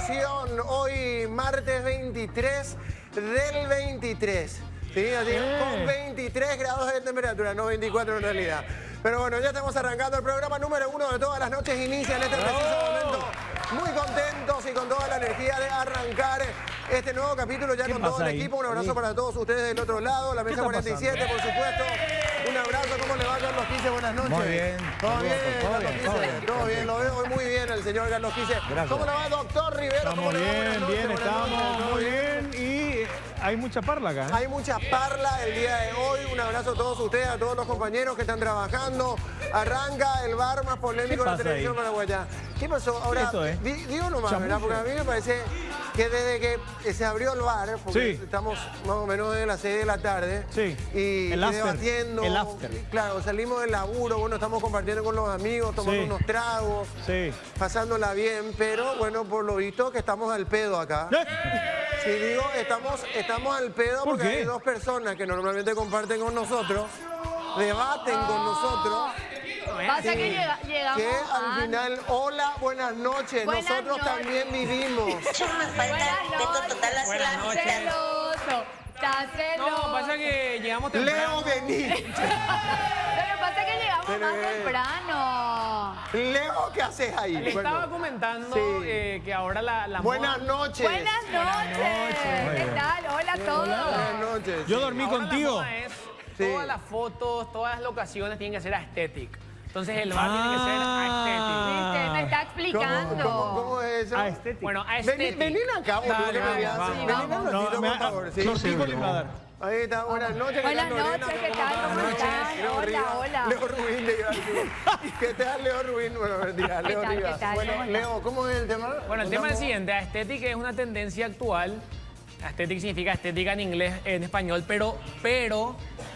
información. Hoy, martes 23 del 23. Sí, así, con 23 grados de temperatura, no 24 en realidad. Pero bueno, ya estamos arrancando el programa número 1 de todas las noches. Inicia en este preciso momento. Muy contentos y con toda la energía de arrancar este nuevo capítulo ya con todo el equipo. Un abrazo para todos ustedes del otro lado, la mesa 47, por supuesto. Un abrazo, ¿cómo le va Carlos Quise? Buenas noches. Muy bien. ¿Todo bien, Carlos Quise? Todo bien, lo veo muy bien el señor Carlos Quise. Gracias. ¿Cómo le va, doctor Rivero? Estamos bien, estamos muy bien y hay mucha parla acá. Hay mucha parla el día de hoy. Un abrazo a todos ustedes, a todos los compañeros que están trabajando. Arranca el bar más polémico de la televisión paraguaya. ¿Qué pasó? Ahora, digo nomás, ¿verdad? Porque a mí me parece que desde que se abrió el bar, porque estamos más o menos de las 6 de la tarde, y debatiendo. El after. Claro, salimos del laburo, bueno, estamos compartiendo con los amigos, tomando unos tragos, pasándola bien, pero bueno, por lo visto que estamos al pedo acá. Sí, digo, estamos al pedo porque hay dos personas que normalmente comparten con nosotros, debaten con nosotros. Pasa que llegamos que al final, hola, buenas noches, nosotros también vivimos. Buenas noches. Celoso, está celoso. No, pasa que llegamos temprano. Leo, vení. Pero pasa que llegamos más temprano. Leo, ¿qué haces ahí? Le estaba comentando que ahora la Buenas moda... noches. Buenas noches. ¿Qué tal? Hola a todos. Buenas noches. Yo dormí Ahora contigo. La moda es, todas las fotos, todas las locaciones tienen que ser aesthetic. Entonces el bar tiene que ser aesthetic. ¿Viste? Me está explicando. ¿Cómo es eso? Aesthetic. Bueno, aesthetic. Vení acá, Dale, vamos. Por favor. Sí. No sigo el radar. Ahí está, buenas noches. Buenas noches, ¿qué tal? ¿Cómo están? Hola. Leo Rubín, le iba a decir. ¿Qué tal, Leo Rubín? Bueno, mentira, Leo ¿Qué tal, Rivas. qué tal? Bueno, ¿Cómo Leo, ¿cómo es el tema? Bueno, el tema es el siguiente. Aesthetic es una tendencia actual. Aesthetic significa estética en inglés, en español, pero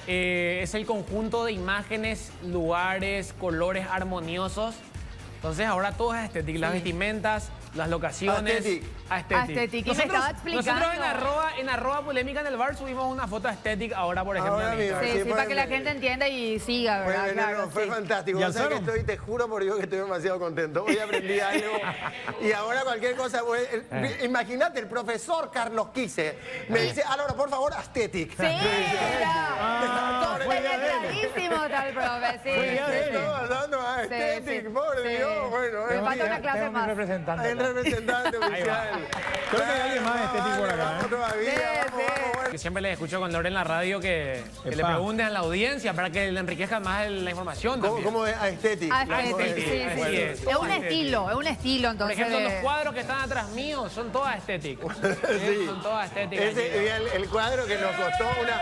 es el conjunto de imágenes, lugares, colores armoniosos. Entonces ahora todo es aesthetic, las vestimentas, las locaciones. Aesthetic. Y me estaba explicando. Nosotros en arroba polémica en el bar subimos una foto aesthetic ahora, por ejemplo. Ahora, amigo, Sí, para que la gente entienda y siga, ¿verdad? Claro, fue fantástico. ¿Y O sea que alzaron? te juro por Dios que estoy demasiado contento. Hoy aprendí algo. Y ahora cualquier cosa, imagínate, el profesor Carlos Quise me dice, Álvaro, por favor, aesthetic. Sí, mira. Compenetradísimo tal profe, sí. Estamos hablando a aesthetic, por Dios. Bueno, Me falta una clase más. el representante oficial. Creo que hay alguien más estético por acá. Vamos todavía, vamos. Que siempre les escucho con Lore en la radio que le pregunten a la audiencia para que le enriquezca más la información también. ¿Cómo es aesthetic? Aesthetic, sí. Es un estilo, entonces. Por ejemplo, los cuadros que están atrás míos son todos aesthetic. Son todos aesthetic. Ese el cuadro que nos costó una...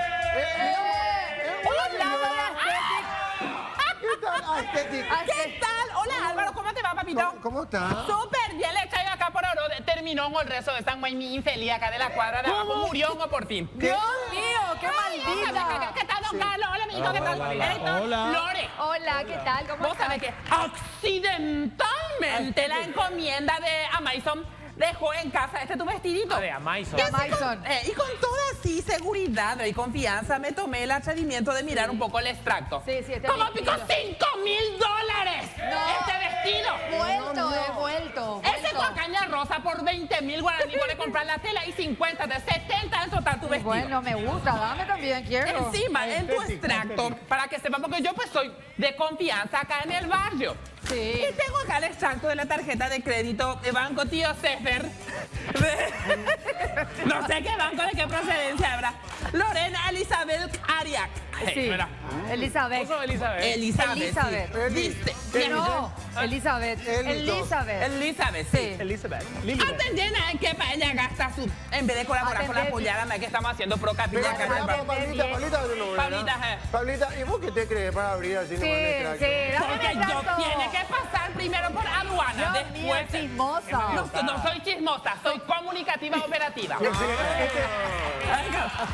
Aesthetic. ¿Qué tal? Hola Álvaro, ¿cómo te va, papito? ¿Cómo está? Súper bien, le traigo acá por oro. Terminó con el resto de San Juan, mi infeliz acá de la cuadra de abajo. Murió por fin. Dios mío, qué maldita. ¿Qué tal, don Carlos? Hola, amiguito, ¿qué tal? Héctor, Hola. Lore. Hola, ¿qué tal? ¿Cómo Vos estás? sabés que accidentalmente la encomienda de Amazon dejó en casa tu vestidito. De Amazon. De Amazon. Y con toda así seguridad y confianza me tomé el atrevimiento de mirar un poco el extracto. Sí, este ¿Cómo picó vestido. $5.000 este vestido? Vuelto. Ese guacaña rosa por 20.000 guaraní puede comprar la tela y 50 de 70 en total tu vestido. Bueno, me gusta, dame también, quiero. Encima, en tu extracto, para que sepan, porque yo pues soy de confianza acá en el barrio. Sí. Y tengo acá el extracto de la tarjeta de crédito de Banco Tío Céfer. No sé qué banco, de qué procedencia, ¿verdad? Lorena Elizabeth Ariac. Sí, Elizabeth. ¿Vos sos Elizabeth? Elizabeth. Elizabeth. Dice. No, Elizabeth. Elizabeth, sí. Elizabeth. Atendien a que para ella gasta su... En vez de colaborar con la apoyada, que estamos haciendo pro capilla acá en el barrio. Pablita, ¿y vos qué te crees para abrir así? Sí, Porque yo tiene que pasar primero por aduana, Dios mío, después... chismosa. No soy chismosa, soy comunicativa operativa.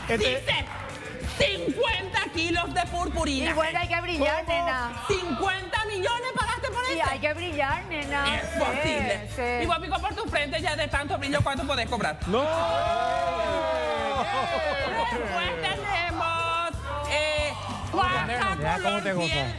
Dice 50 kilos de purpurina. Y bueno, hay que brillar, nena. 50 millones pagaste por Y eso. hay que brillar, nena. Es posible. Sí. Y vos pico por tu frente ya de tanto brillo, ¿cuánto podés cobrar? ¡No! Después tenemos Ya, ¿cómo te piel,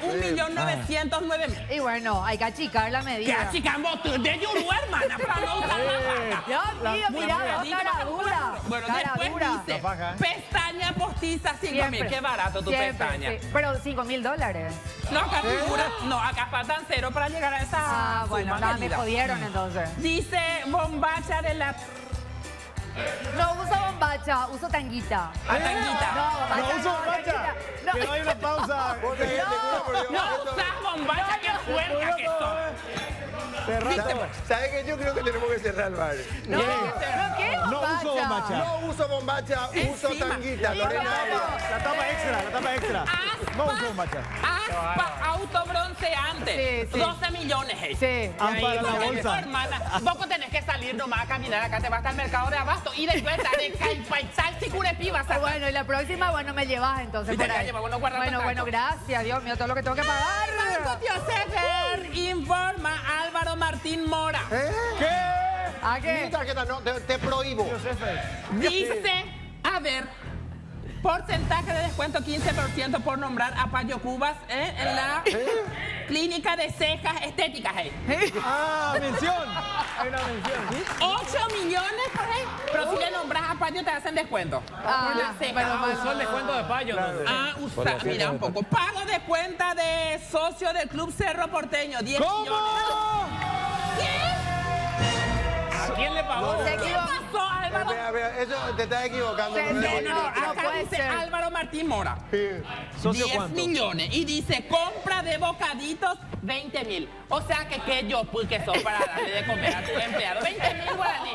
1.909.000. Y bueno, hay que achicar la ¿Qué medida. achicamos tú? De Yurú, hermana, para no usar la faja. Dios mío, Muy mira, moradito, cara dura. Bueno, cara después dura. dice, La faja, ¿eh? pestaña postiza 5.000. Qué barato tu Siempre, pestaña. sí. Pero $5.000. No, acá figura, no, acá faltan 0 para llegar a esa Ah, bueno, suma nada, me medida. jodieron entonces. Dice bombacha de la No uso bombacha, uso tanguita. tanguita. No, bombacha. No uso bombacha. tanguita. No. Que no hay una pausa. Vos te juro, pero yo- No usas bombacha, que fuerza que son. ¿Sabes qué? Yo creo que tenemos que cerrar el bar. No, ¿qué No bombacha? uso bombacha. No uso bombacha, uso Encima. tanguita. Y Lorena. vamos. La tapa extra, la tapa extra. No uso bombacha. Aspa autobronceante. Sí, sí. 12 millones. Sí. Ah, para la Porque, bolsa. hermana, vos tenés que salir nomás a caminar acá, te vas al mercado de abasto y después de Caipaizal y Curepi vas a... Bueno, y la próxima, bueno, me llevas entonces Y te por la ahí. llevo, bueno, guardate Bueno, tanto. gracias, Dios mío, todo lo que tengo que Banco pagar. Tiosefer informa Álvaro Martín Mora. ¿Qué? ¿A Mi qué? tarjeta no, te prohíbo. Dice, a ver, porcentaje de descuento 15% por nombrar a Payo Cubas en la clínica de cejas estéticas. Ah, mención. Hay una mención. 8 millones, pero si le nombras a Payo te hacen descuento. Ah, por la ceja. pero Usó el descuento de payo. entonces. Ah, usa, mira un poco. Pago de cuenta de socio del Club Cerro Porteño, 10 millones. ¿Cómo? ¿A quién le pagó? Se ¿Qué equivocó. pasó, Álvaro? Eso te estás equivocando. Sí, Lorena. no, Acá puede dice ser. Álvaro Martín Mora. ¿Socio 10 cuánto? millones. Y dice, compra de bocaditos, 20.000. O sea que yo, pues, que son para darle de comer a tu empleado. 20.000 guaraní.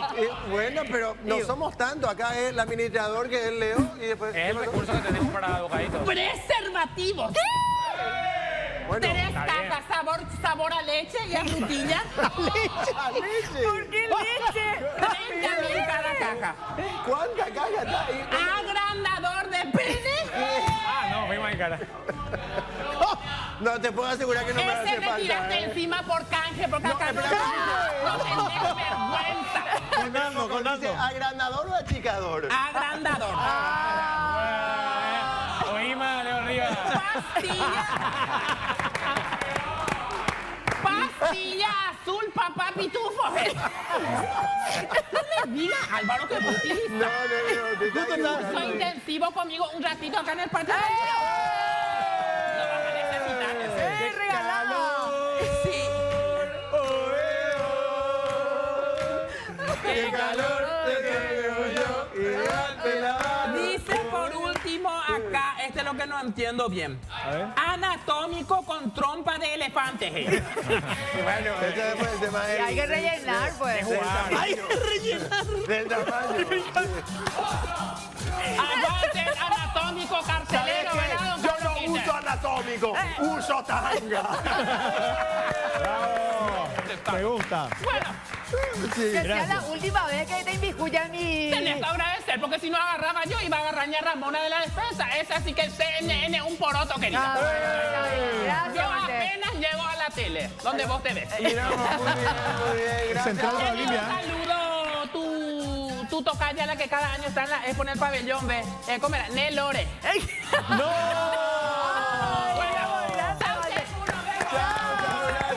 Bueno, pero no somos tantos. Acá es el administrador que es Leo y después. Es el recurso que tenemos para bocaditos. Preservativos. Bueno, 3 cajas, sabor a leche y a frutilla. ¿Por qué leche? 30.000 cada caja. ¿cuánta caja está ahí? Agrandador de pene. Ah, no, fuimos en cara. No, te puedo asegurar que no me Ese hace te tiraste falta. encima por canje, porque acá no tenés vergüenza. Con Nando, con ¿Dice Nando. agrandador o achicador? Agrandador. Oíme, Leo Rivas. Pastilla azul, papá pitufo. No le digas, Álvaro, que vos utilizas. No, te estás equivocando. Soy intensivo conmigo un ratito acá en el parque. Lo vas a necesitar. ¡Eh, regalado! Sí. ¡Qué calor te tengo yo! Y date la mano. Dice por último acá, este es lo que no entiendo bien. A ver. Anatómico con trompa de elefante. Bueno, ese es el tema Y hay que rellenar, pues. del tamaño. Avance anatómico carcelero, ¿Sabes qué? ¿verdad, don Yo Carlos no Quintero? uso anatómico, uso tanga. Me gusta. Bueno, Sí. Que sea la última vez que te inviscuya mi... tenés que agradecer, porque si no agarraba yo, iba a agarrar a Ramona de la despensa. Es así que el CNN un poroto, Ah, querida. bueno, está bien. Gracias, Yo Monte. apenas llego a la tele, donde vos te ves. Miramos, muy bien, gracias. Central de Yo Bolivia. saludo tu tocaya, la que cada año está en la expo en el pabellón, ¿ves? ¿Cómo era? Nelore. ¡No!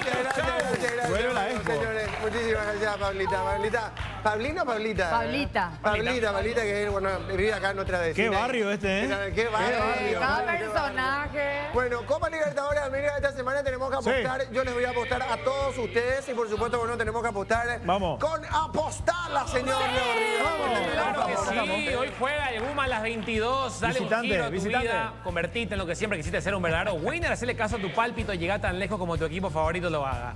Gracias. Vuelve la expo. Señores, muchísimas gracias, Pablita. ¿Pablina o Pablita? Pablita. Pablita, que es, bueno, vive acá en nuestra vecina. Qué barrio este, ¿eh? Qué barrio. Cada personaje. Bueno, Copa Libertadores de América esta semana tenemos que apostar. Sí. Yo les voy a apostar a todos ustedes y por supuesto, bueno, tenemos que apostar. Vamos. Con Apostala, señor Leo Rivas. Claro que sí, hoy juega el Guma a las 22, dale Visitante, un giro a tu visitante. vida, convertite en lo que siempre quisiste ser, un verdadero winner, hacerle caso a tu pálpito y llegar tan lejos como tu equipo favorito lo haga.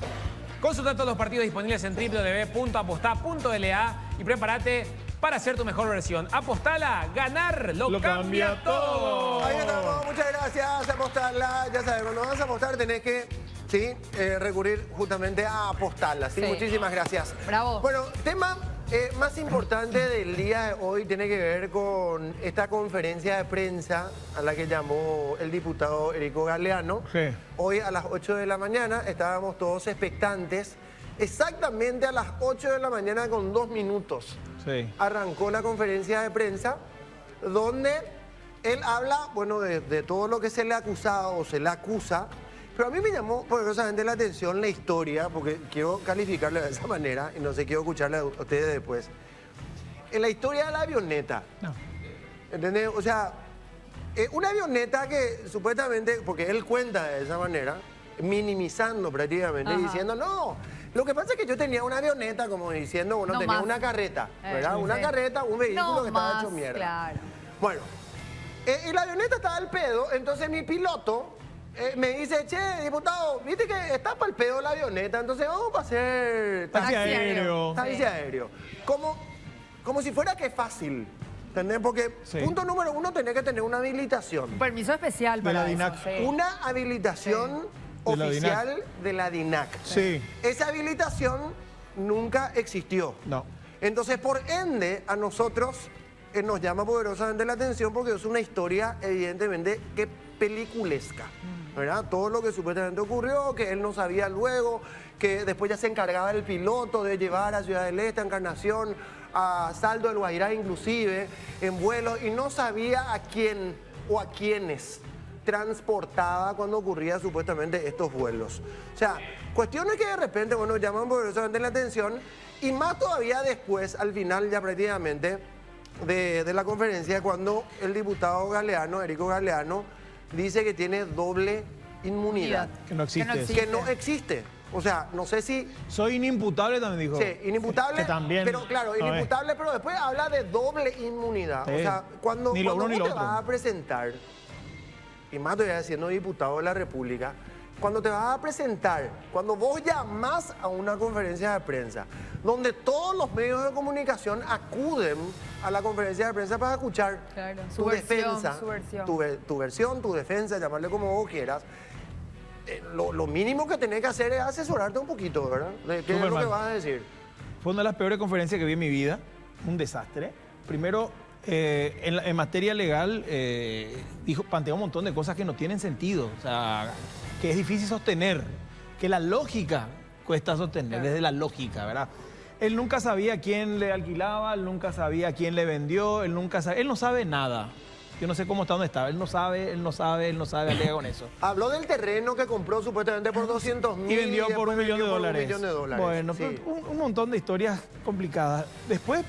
Consulta todos los partidos disponibles en www.apostá.la y prepárate para hacer tu mejor versión. Apostala, ganar lo cambia todo. Ahí estamos, muchas gracias, Apostala. Ya sabes, cuando vas a apostar tenés que recurrir justamente a Apostala. ¿sí? Sí. Muchísimas gracias. Bravo. Bueno, tema más importante del día de hoy tiene que ver con esta conferencia de prensa a la que llamó el diputado Erico Galeano. Sí. Hoy a las 8 de la mañana estábamos todos expectantes. Exactamente a las 8 de la mañana con 2 minutos. Sí. Arrancó la conferencia de prensa donde él habla, bueno, de todo lo que se le ha acusado o se le acusa Pero a mí me llamó poderosamente la atención la historia, porque quiero calificarla de esa manera y no sé, quiero escucharla a ustedes después. En la historia de la avioneta. No. ¿Entendés? O sea, una avioneta que supuestamente, porque él cuenta de esa manera, minimizando prácticamente, Ajá. diciendo, no, lo que pasa es que yo tenía una avioneta, como diciendo, bueno, No tenía más. una carreta, ¿verdad? Sí, una sí. carreta, un vehículo No que estaba más, hecho mierda. claro. Bueno, y la avioneta estaba al pedo, entonces mi piloto me dice, che, diputado, viste que está para el pedo la avioneta, entonces vamos a hacer Taxi aéreo. taxi Sí. aéreo. Como si fuera que es fácil, ¿entendés? Porque Sí. punto número uno, tenés que tener una habilitación. Un permiso especial De para la eso, DINAC. sí. Una habilitación De la oficial de la DINAC. Sí. Esa habilitación nunca existió. No. Entonces, por ende, a nosotros nos llama poderosamente la atención porque es una historia, evidentemente, que peliculesca, ¿verdad? Todo lo que supuestamente ocurrió, que él no sabía luego, que después ya se encargaba el piloto de llevar a Ciudad del Este, a Encarnación, a Salto del Guairá inclusive, en vuelos, y no sabía a quién o a quiénes transportaba cuando ocurría supuestamente estos vuelos. O sea, cuestiones que de repente, bueno, llaman poderosamente la atención, y más todavía después, al final ya prácticamente, de la conferencia, cuando el diputado Galeano, Erico Galeano, dice que tiene doble inmunidad, Que no existe. Que no eso. que no existe. O sea, no sé si... Soy inimputable también dijo. Sí, inimputable, Que también. pero claro, no es. inimputable, pero después habla de doble inmunidad. Sí. O sea, cuando, Ni lo cuando uno ni vos lo te otro. vas a presentar, y más todavía siendo diputado de la República, cuando te vas a presentar, cuando vos llamás a una conferencia de prensa, donde todos los medios de comunicación acuden a la conferencia de prensa para escuchar Claro, su tu versión, defensa, su versión. tu versión, tu defensa, llamarle como vos quieras. Lo mínimo que tenés que hacer es asesorarte un poquito, ¿verdad? ¿Qué es lo que Superman. vas a decir? Fue una de las peores conferencias que vi en mi vida. Un desastre. Primero, en materia legal, planteó un montón de cosas que no tienen sentido. O sea, que es difícil sostener. Que la lógica cuesta sostener, desde la lógica, ¿verdad? Él nunca sabía quién le alquilaba, él nunca sabía quién le vendió, él no sabe nada. Yo no sé cómo está, dónde está. Él no sabe, alega con eso. Habló del terreno que compró supuestamente por 200.000 Y vendió por después $1 millón de vendió por dólares. $1 millón de dólares. Bueno, sí. pero un montón de historias complicadas. Después,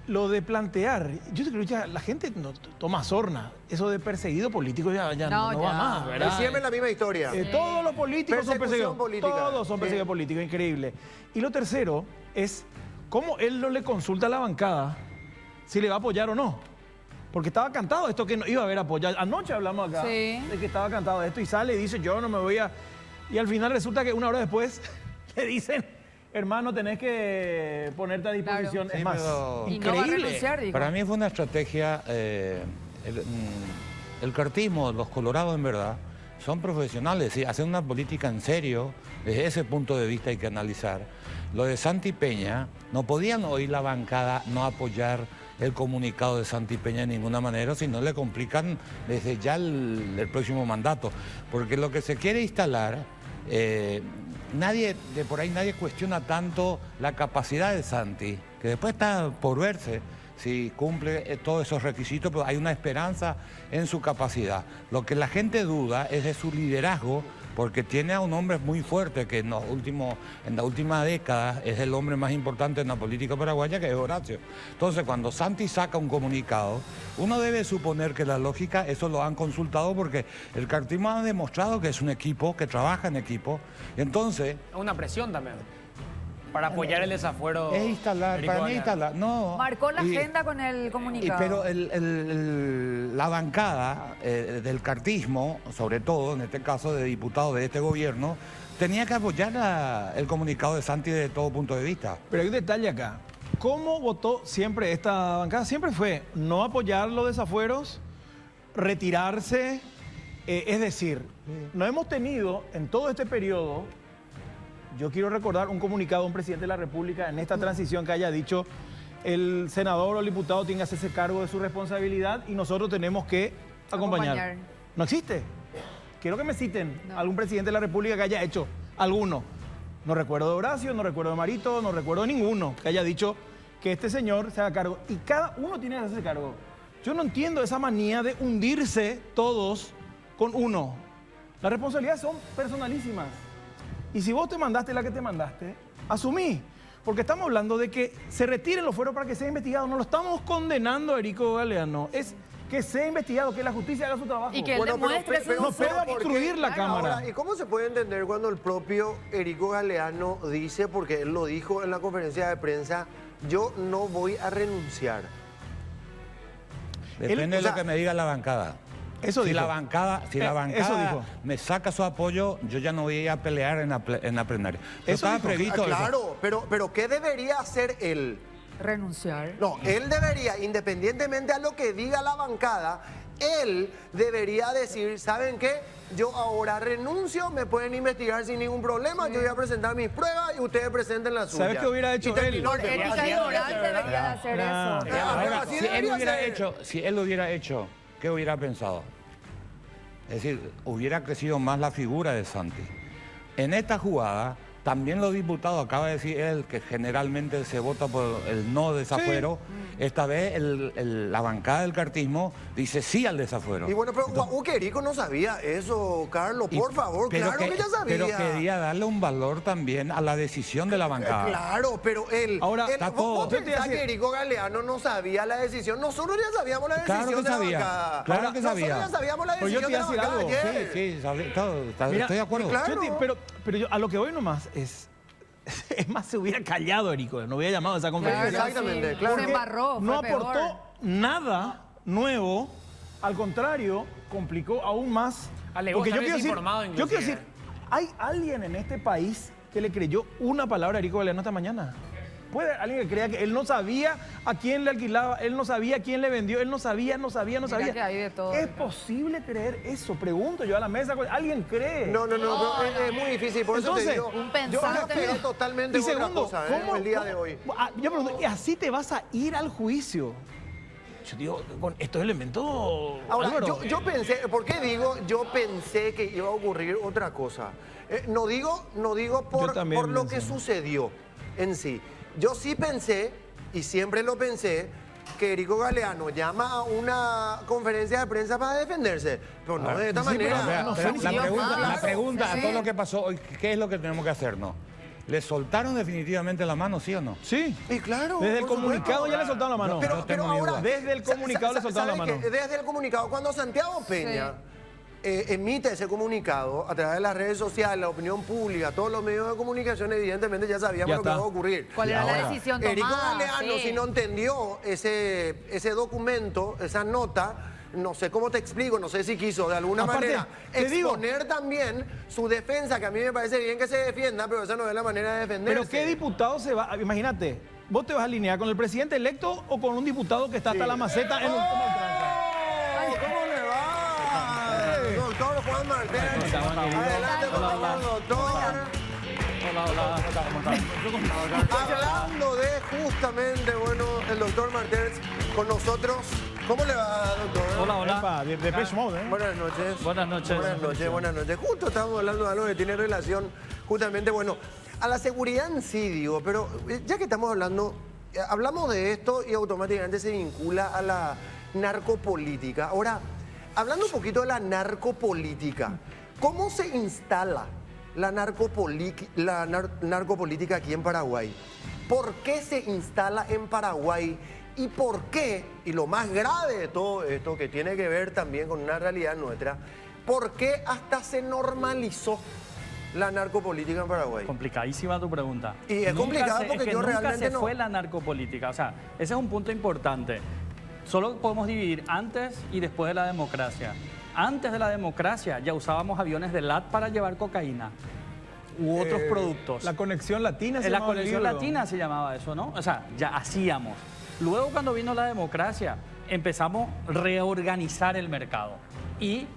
lo de plantear, yo creo que ya la gente no toma sorna. Eso de perseguido político ya No, no ya. va más, Es ¿verdad? siempre la misma historia. Todos los políticos son Persecución perseguidos. política. Todos son Sí. perseguidos políticos, increíble. Y lo tercero es cómo él no le consulta a la bancada si le va a apoyar o no. Porque estaba cantado esto que no iba a haber apoyado. Anoche hablamos acá Sí. de que estaba cantado esto y sale y dice yo no me voy a... Y al final resulta que una hora después le dicen, hermano, tenés que ponerte a disposición. Claro. Es más, pero- Y no va a increíble. renunciar, dijo. Para mí fue una estrategia, el cartismo, los colorados en verdad, son profesionales, ¿sí? Hacen una política en serio, desde ese punto de vista hay que analizar. Lo de Santi Peña, no podían oír la bancada no apoyar el comunicado de Santi Peña de ninguna manera, si no le complican desde ya el próximo mandato. Porque lo que se quiere instalar, nadie cuestiona tanto la capacidad de Santi, que después está por verse si cumple todos esos requisitos, pero hay una esperanza en su capacidad. Lo que la gente duda es de su liderazgo, porque tiene a un hombre muy fuerte que en la última década es el hombre más importante en la política paraguaya, que es Horacio. Entonces, cuando Santi saca un comunicado, uno debe suponer que la lógica, eso lo han consultado porque el cartismo ha demostrado que es un equipo, que trabaja en equipo. Entonces, Es una presión también. Para apoyar el desafuero. es instalar, Erico para mí Galeano. instalar, no. Marcó la Y- agenda con el comunicado. Pero la bancada del cartismo, sobre todo en este caso de diputados de este gobierno, tenía que apoyar el comunicado de Santi desde todo punto de vista. Pero hay un detalle acá. ¿Cómo votó siempre esta bancada? Siempre fue no apoyar los desafueros, retirarse. Es decir, no hemos tenido en todo este periodo, yo quiero recordar un comunicado de un presidente de la República en esta transición que haya dicho el senador o el diputado tiene que hacerse cargo de su responsabilidad y nosotros tenemos que acompañar. No existe. Quiero que me citen No. algún presidente de la República que haya hecho alguno. No recuerdo de Horacio, no recuerdo de Marito, no recuerdo de ninguno que haya dicho que este señor se haga cargo. Y cada uno tiene que hacerse cargo. Yo no entiendo esa manía de hundirse todos con uno. Las responsabilidades son personalísimas. Y si vos te mandaste la que te mandaste, asumí. Porque estamos hablando de que se retiren los fueros para que sea investigado. No lo estamos condenando a Erico Galeano. Es que sea investigado, que la justicia haga su trabajo. Y que él demuestre su no puede obstruir la Cámara. Ahora, ¿y cómo se puede entender cuando el propio Erico Galeano dice, porque él lo dijo en la conferencia de prensa, yo no voy a renunciar? Depende Él, de lo que me diga la bancada. Eso si dijo. la bancada eso dijo. me saca su apoyo, yo ya no voy a pelear en la plenaria. Eso estaba dijo. previsto. eso. Claro, pero ¿qué debería hacer él? Renunciar. No, él debería, independientemente a lo que diga la bancada, él debería decir, ¿saben qué? Yo ahora renuncio, me pueden investigar sin ningún problema, yo voy a presentar mis pruebas y ustedes presenten las suyas. ¿Sabes qué hubiera hecho Y terminó él? el Por debate. ética y moral debería de hacer Nah. eso. Ahora, así si él, debería hubiera ser. si él lo hubiera hecho, ¿qué hubiera pensado? Es decir, hubiera crecido más la figura de Santi. En esta jugada, también los diputados, acaba de decir él, que generalmente se vota por el no desafuero. Esta vez la bancada del cartismo dice sí al desafuero. Y bueno, pero que Erico no sabía eso, Carlos, por favor, claro que ya sabía. Pero quería darle un valor también a la decisión de la bancada. Claro, pero él... Ahora, está ¿vos todo. pensás que Erico Galeano no sabía la decisión? Nosotros ya sabíamos la decisión Claro que de la sabía, bancada. claro que sabía. Nosotros ya sabíamos la Pero yo decisión te de la iba a bancada decir algo. ayer. Sí, sabía, Mira, estoy de acuerdo. claro. Pero yo a lo que voy nomás es... Es más, se hubiera callado Erico, no hubiera llamado a esa conferencia. Claro, Exactamente, sí. claro. Se embarró, fue No peor. aportó nada nuevo, al contrario, complicó aún más. Alegó Porque estar yo quiero desinformado, decir, inclusive. ¿hay alguien en este país que le creyó una palabra a Erico Galeano esta mañana? ¿Puede alguien que crea que él no sabía a quién le alquilaba, él no sabía a quién le vendió, él no sabía? Mira que hay de todo, ¿Es Ricardo. posible creer eso? Pregunto yo a la mesa. ¿Alguien cree? No, pero es muy difícil, por eso Entonces, te digo. un Yo pensante. creo totalmente Y otra segundo, cosa, ¿cómo, el día cómo- de hoy. Yo pregunto, ¿y así te vas a ir al juicio? Yo digo, con estos elementos. Ahora, Álvaro, yo pensé, ¿por qué digo? Yo pensé que iba a ocurrir otra cosa. No digo Yo por también lo pensé. que sucedió en sí. Yo sí pensé, y siempre lo pensé, que Erico Galeano llama a una conferencia de prensa para defenderse. Pero no de esta sí, pero manera. vea, Pero fue la ni pregunta, siquiera- la pregunta Sí. a todo lo que pasó hoy, ¿qué es lo que tenemos que hacernos? ¿Le soltaron definitivamente la mano, sí o no? sí. Y claro. Desde el por comunicado supuesto. ya le soltaron la mano. Pero, No tengo ni ahora, duda. Desde el comunicado le soltaron la ¿sabe mano. qué? Desde el comunicado, cuando Santiago Peña emite ese comunicado a través de las redes sociales, la opinión pública, todos los medios de comunicación, evidentemente ya sabíamos Ya lo que está. iba a ocurrir. ¿Cuál era la Ahora, decisión Erico tomada? Galeano, Sí. si no entendió ese documento, esa nota, no sé cómo te explico, no sé si quiso de alguna Aparte, manera te digo- exponer también su defensa, que a mí me parece bien que se defienda, pero esa no es la manera de defenderse. Pero ¿qué diputado se va? Imagínate, ¿vos te vas a alinear con el presidente electo o con un diputado que está hasta la maceta en un toma y tranza? ¡Ay, cómo le va! Doctor Juan Martínez. Adelante, por favor, doctor. Hablando de justamente, bueno, el doctor Martínez con nosotros. ¿Cómo le va, doctor? Hola. Epa, de Depeche Mode, ¿eh? Buenas noches. Buenas noches. Buenas noches. Justo estábamos hablando de algo que tiene relación justamente, bueno, a la seguridad en sí, digo, pero ya que estamos hablando, hablamos de esto y automáticamente se vincula a la narcopolítica. Ahora, hablando un poquito de la narcopolítica, ¿cómo se instala la narcopolítica aquí en Paraguay? ¿Por qué se instala en Paraguay? ¿Y por qué? Y lo más grave de todo esto, que tiene que ver también con una realidad nuestra, ¿por qué hasta se normalizó la narcopolítica en Paraguay? Complicadísima tu pregunta. Y es complicado porque es que yo nunca realmente se no- fue la narcopolítica. O sea, ese es un punto importante. Solo podemos dividir antes y después de la democracia. Antes de la democracia ya usábamos aviones de LAT para llevar cocaína u otros productos. La conexión latina se En la llamaba el conexión libro. latina se llamaba eso, ¿no? O sea, ya hacíamos. Luego cuando vino la democracia empezamos a reorganizar el mercado. Y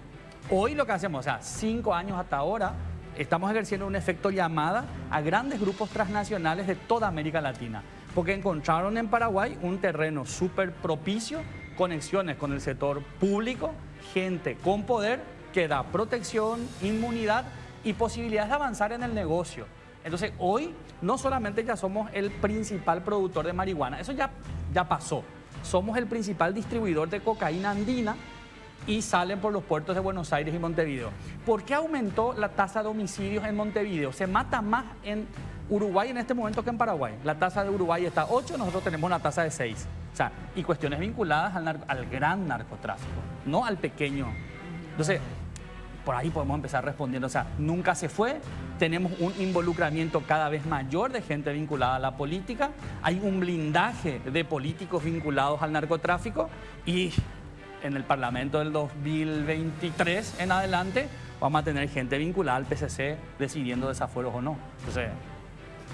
hoy lo que hacemos, o sea, 5 años hasta ahora, estamos ejerciendo un efecto llamada a grandes grupos transnacionales de toda América Latina. Porque encontraron en Paraguay un terreno súper propicio, conexiones con el sector público, gente con poder que da protección, inmunidad y posibilidades de avanzar en el negocio. Entonces, hoy no solamente ya somos el principal productor de marihuana, eso ya pasó. Somos el principal distribuidor de cocaína andina y salen por los puertos de Buenos Aires y Montevideo. ¿Por qué aumentó la tasa de homicidios en Montevideo? Se mata más en Uruguay en este momento que en Paraguay. La tasa de Uruguay está 8, nosotros tenemos una tasa de 6. O sea, y cuestiones vinculadas al gran narcotráfico, no al pequeño. Entonces, por ahí podemos empezar respondiendo. O sea, nunca se fue, tenemos un involucramiento cada vez mayor de gente vinculada a la política, hay un blindaje de políticos vinculados al narcotráfico y en el Parlamento del 2023 en adelante vamos a tener gente vinculada al PCC decidiendo desafueros o no. Entonces,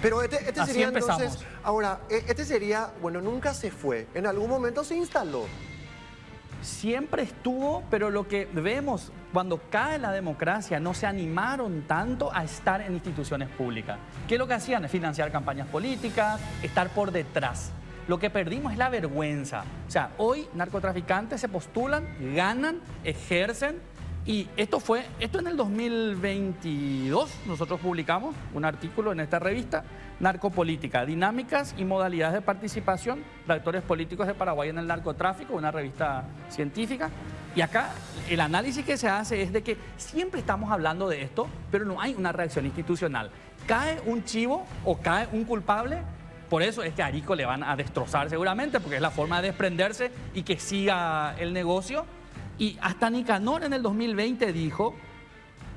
Pero este así sería empezamos. entonces, ahora, este sería, bueno, nunca se fue, en algún momento se instaló. siempre estuvo, pero lo que vemos cuando cae la democracia, no se animaron tanto a estar en instituciones públicas. ¿Qué es lo que hacían? Financiar campañas políticas, estar por detrás. Lo que perdimos es la vergüenza. O sea, hoy narcotraficantes se postulan, ganan, ejercen. Y esto en el 2022, nosotros publicamos un artículo en esta revista, Narcopolítica, dinámicas y modalidades de participación de actores políticos de Paraguay en el narcotráfico, una revista científica. Y acá el análisis que se hace es de que siempre estamos hablando de esto, pero no hay una reacción institucional. Cae un chivo o cae un culpable. Por eso es que a Arico le van a destrozar seguramente, porque es la forma de desprenderse y que siga el negocio. Y hasta Nicanor en el 2020 dijo,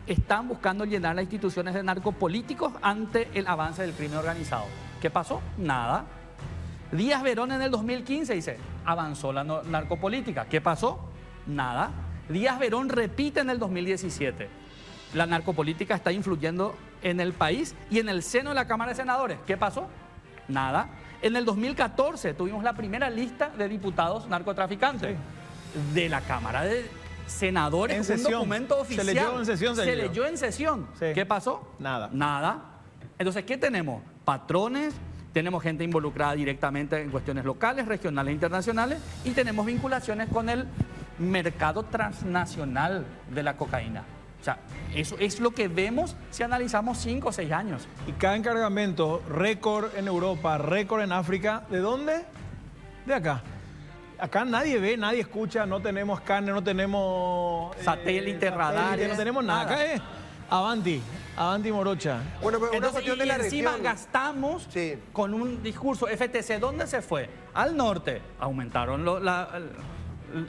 están buscando llenar las instituciones de narcopolíticos ante el avance del crimen organizado. ¿Qué pasó? Nada. Díaz Verón en el 2015 dice, avanzó la narcopolítica. ¿Qué pasó? Nada. Díaz Verón repite en el 2017. La narcopolítica está influyendo en el país y en el seno de la Cámara de Senadores. ¿Qué pasó? Nada. En el 2014 tuvimos la primera lista de diputados narcotraficantes de la Cámara de Senadores. En un sesión. documento oficial. Se leyó en sesión. Se leyó en sesión. Sí. ¿Qué pasó? Nada. Nada. Entonces, ¿qué tenemos? Patrones, tenemos gente involucrada directamente en cuestiones locales, regionales e internacionales y tenemos vinculaciones con el mercado transnacional de la cocaína. O sea, eso es lo que vemos si analizamos 5 o 6 años. Y cada encargamento, récord en Europa, récord en África. ¿De dónde? De acá. Acá nadie ve, nadie escucha, no tenemos escáner, no tenemos... Satélite, radares, no tenemos nada. nada. Acá es Avanti Morocha. Bueno, pero una Entonces, cuestión y de la encima región. gastamos Sí. con un discurso FTC. ¿Dónde se fue? Al norte. Aumentaron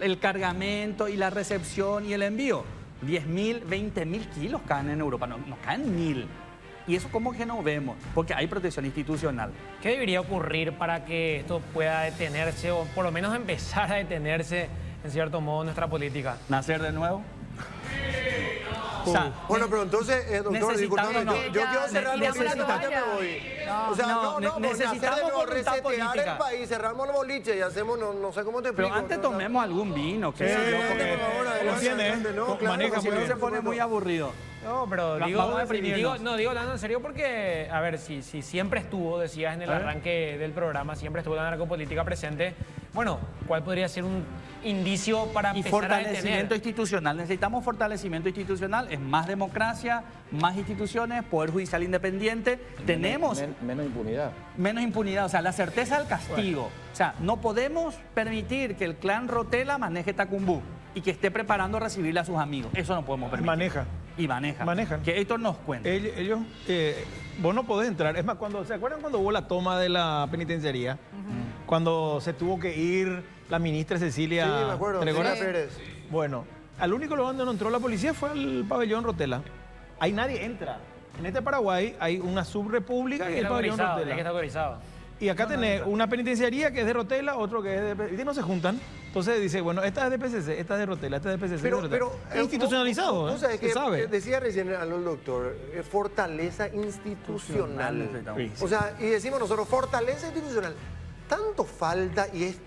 el cargamento y la recepción y el envío. 10.000, 20.000 kilos caen en Europa, no caen 1.000. Y eso como que no vemos, porque hay protección institucional. ¿Qué debería ocurrir para que esto pueda detenerse o por lo menos empezar a detenerse en cierto modo nuestra política? ¿Nacer de nuevo? O sea, Bueno, pero entonces, doctor, discúlpame, necesitamos- yo quiero cerrar el boliche, necesitamos- ya me voy. O sea, no, no, necesitamos hacer de nuevo, voluntad resetear política. el país, cerramos el boliche y hacemos, no sé cómo te explico. pero antes ¿no? tomemos algún vino, qué sé yo, porque por favor, adelante, entiende, adelante, no, claro, maneja por si no muy se bien. pone muy aburrido. No, pero Vamos digo, a deprimirnos. digo hablando en serio porque, a ver, si siempre estuvo, decías en el arranque del programa, siempre estuvo la narcopolítica presente, bueno, ¿cuál podría ser un indicio para Y empezar a fortalecimiento detener? institucional. Necesitamos fortalecimiento institucional, es más democracia, más instituciones, poder judicial independiente. Tenemos Menos impunidad. menos impunidad, o sea, la certeza del castigo. O sea, no podemos permitir que el clan Rotela maneje Tacumbú y que esté preparando a recibirle a sus amigos. Eso no podemos permitir. Maneja. Y maneja. Manejan. Que esto nos cuente. Ellos, vos no podés entrar. Es más, ¿se acuerdan cuando hubo la toma de la penitenciaría? Cuando se tuvo que ir la ministra Cecilia Sí, me acuerdo, Tregoras. Cecilia Pérez. Bueno, al único lugar donde no entró la policía fue al pabellón Rotela. Ahí nadie entra. En este Paraguay hay una subrepública y el pabellón Está Rotela. autorizado. Y acá tenés una penitenciaría que es de Rotela, otro que es de... Y no se juntan. Entonces dice, bueno, esta es de PCC, esta es de Rotela, esta es de PCC, Pero, de Rotela. pero Institucionalizado, vos sabés se que sabe. decía recién al doctor, fortaleza institucional. Necesitamos. O sea, y decimos nosotros, fortaleza institucional. Tanto falta y es